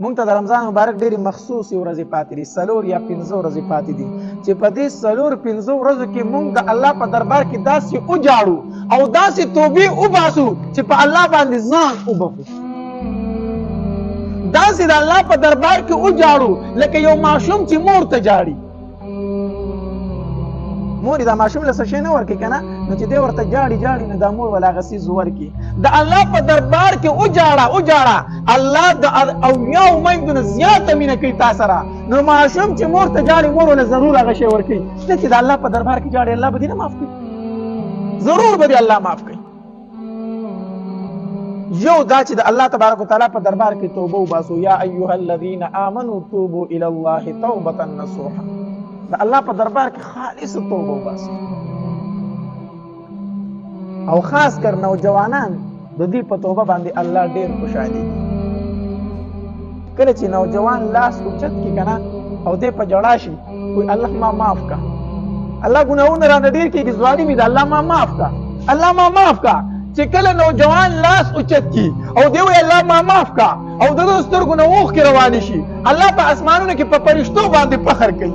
مونږ ته د رمضان مبارک ډېرې مخصوصې ورځې پاتې دي، 4 یا 5 ورځې پاتې دي چې په دې 4-5 ورځو کې مونږ د الله په دربار کې داسې وجاړو او داسې توبې وباسو چې په الله باندې ځان وبخو. داسې د الله په دربار کې وجاړو لکه یو ماشوم چې مور ته جاړي. مور دا ماشوم له څه شی نه ورکوي که نه، نو چې دی ورته جاړي نو دا مور ولا هغه څیز ورکړي. د الله په دربار کې وجاړه الله د اولیاو میندو نه زیاته مینه کوي تا سره. نو ماشوم چې مور ته جاړي مور له ضرور هغه شی ورکوي. ته چې د الله په دربار کې جاړي الله به دې نه معاف کوي، ضرور به دې الله معاف کوي. یو دا چې د الله تبارک وتعالی په دربار کې توبه وباسو. یا ایها الذین آمنوا توبوا الی الله توبة نصوحا. د الله په دربار کې خالص توبه وباسو. او خاص کر نوجوانان د دې په توبه باندې الله ډېر خوشحالېږي. کله چې نوجوان لاس اوچت کړي که نه او دی په ژړا شي وایي الله ما معاف کا، الله ګناهونه رانه ډېر کېږي، ځواني مې ده، الله ما معاف کا، الله ما معاف کا. چې کله نوجوان لاس اوچت کړي او دی وایي الله ما معاف کا او د ده سترګو نه اوښکې روانې شي، الله په اسمانونو کې په فرشتو باندې فخر کوي.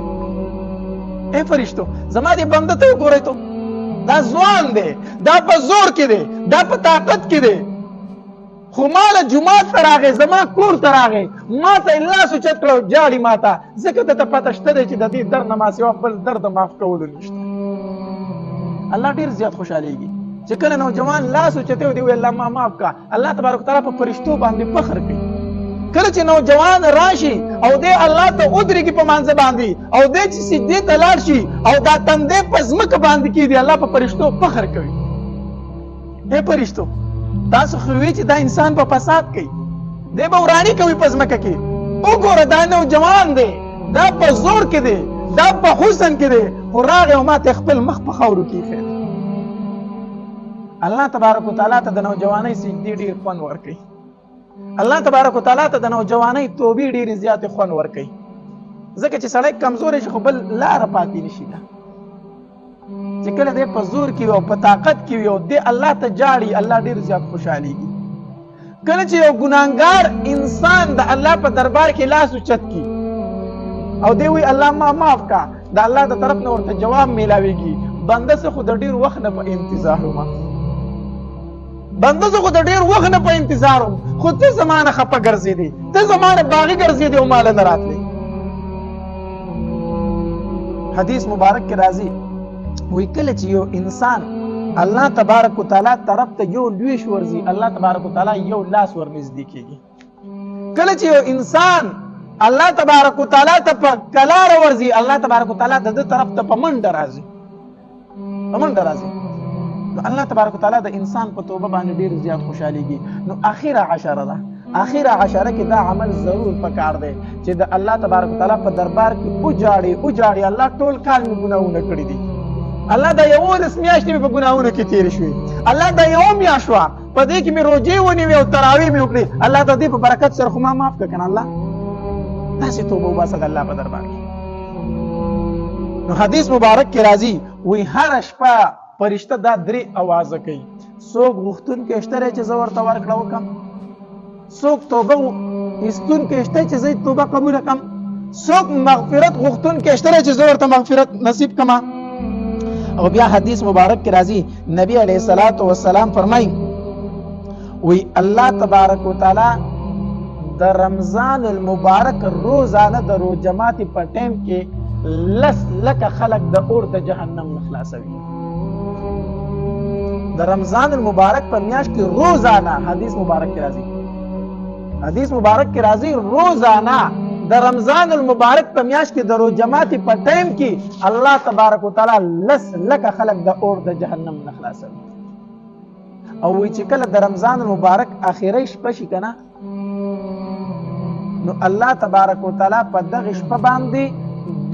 ای فرشتو زما دې بنده ته وګورئ، تو دا ځوان دی، دا په زور کې دی، دا په طاقت کې دی، خو ما له جومات ته راغی، زما کور ته راغی، ما ته یې لاس اوچت کړی او جاړي ما ته، ځکه ده ته پته شته دی چې د دې درد نه ما سوا بل درد معاف کولو نشته. الله ډېر زیات خوشحالېږي چې کله نوجوان لاس اوچتوي او دی وایي الله ما معاف کا. الله تبارک وتعالی په فرشتو باندې فخر کوي. کله چې نوجوان راشي او دی الله ته ودرېږي په مانځه باندې او دی چې سجدې ته لاړ شي او دا تندی په ځمکه باندې کېږدي، الله په فرشتو فخر کوي. ای فرشتو تاسو خو وایي چې دا انسان په فساد کوي، دی به وراني کوي په ځمکه کې، وګوره دا نوجوان دی، دا په زور کې دی، دا په حسن کې دی، خو راغی او ما ته خپل مخ په خاورو کې ایښی. الله تبارک وتعالی ته د نوجوانۍ سجدې ډېر خوند ورکوي. الله تبارک وتعالی ته د نوجوانۍ توبې ډېرې زیاتې خوند ورکوي، ځکه چې سړی کمزوری شي خو بل لاره پاتې نشي ده. چې کله دی په زور کې وي او په طاقت کې وي او دی الله ته جاړي الله ډېر زیات خوشحالېږي. کله چې یو ګناهګار انسان د الله په دربار کې لاس اوچت کړي او دی وایي الله ما معاف کا، د الله د طرف نه ورته جواب میلاویږي، بنده څه خو د ډېر وخت نه په انتظار وم، بنده زه خو د ډېر وخت نه په انتظار وم، خو ته زما نه خفه ګرځېدې، ته زما نه باغي ګرځېدې او ماله نه راتلې. حدیث مبارک کې راځي وایي کله چې یو انسان الله تبارک وتعالی طرف ته یو لویش ورځي الله تبارک وتعالی یو لاس ورنږدې کېږي. کله چې یو انسان الله تبارک وتعالی ته په کلاره ورځي الله تبارک وتعالی د ده طرف ته په منډه راځي، په منډه راځي. نو الله تبارک وتعالی د انسان په توبه باندې ډېر زیات خوشحالېږي. نو اخره عشره ده، اخره عشره کې دا عمل ضرور پکار دی چې د الله تبارک وتعالی په دربار کې وجاړي الله ټول کال مې ګناهونه کړي دي، الله دا 11 میاشتې مې په ګناهونو کې تېرې شوې، الله دا یو میاشت وه په دې کې مې روژې ونیوې او تراویح مې وکړې، الله د دې په برکت سره خو ما معاف کړه که نه. الله داسې توبه وباسه د الله په دربار کې. نو حدیث مبارک کې راځي وایي هره شپه فرشته دا 3 اوازه کوي، څوک غوښتونکی شته دی چې زه ورته ورکړه وکړم، څوک توبه ایستونکی شته چې زه توبه قبوله کړم، څوک مغفرت غوښتونکی شته دی چې زه ورته مغفرت نصیب کړم. او بیا حدیث مبارک کې راځي نبی علیه الصلاۃ والسلام فرمایي وی الله تبارک وتعالی د رمضان المبارک روزانه د روزه ماتي په ټیم کې 10 لکه خلق د اور د جهنم نه خلاصوي. د رمضان المبارک په میاشت کې روزانه حدیث مبارک کې راځي روزانه د رمضان المبارک په میاشت کې د روزه ماتي په ټیم کې الله تبارک وتعالی 10 لکه خلق د اور د جهنم نه خلاصوي. او وی چې کله د رمضان المبارک اخیری شپه شي کنه نو الله تبارک وتعالی په دغه شپه باندې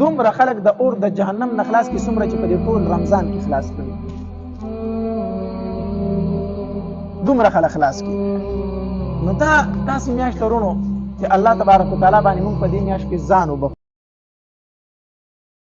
دومره خلق د اور د جهنم نه خلاص کی څومره چې په دې ټول رمضان کې خلاص کړي، دومره خلق خلاص کی. نو دا تاسو میاشت ورونو چې الله تبارک وتعالی باندې موږ په دې میاشت کې ځان وبخو.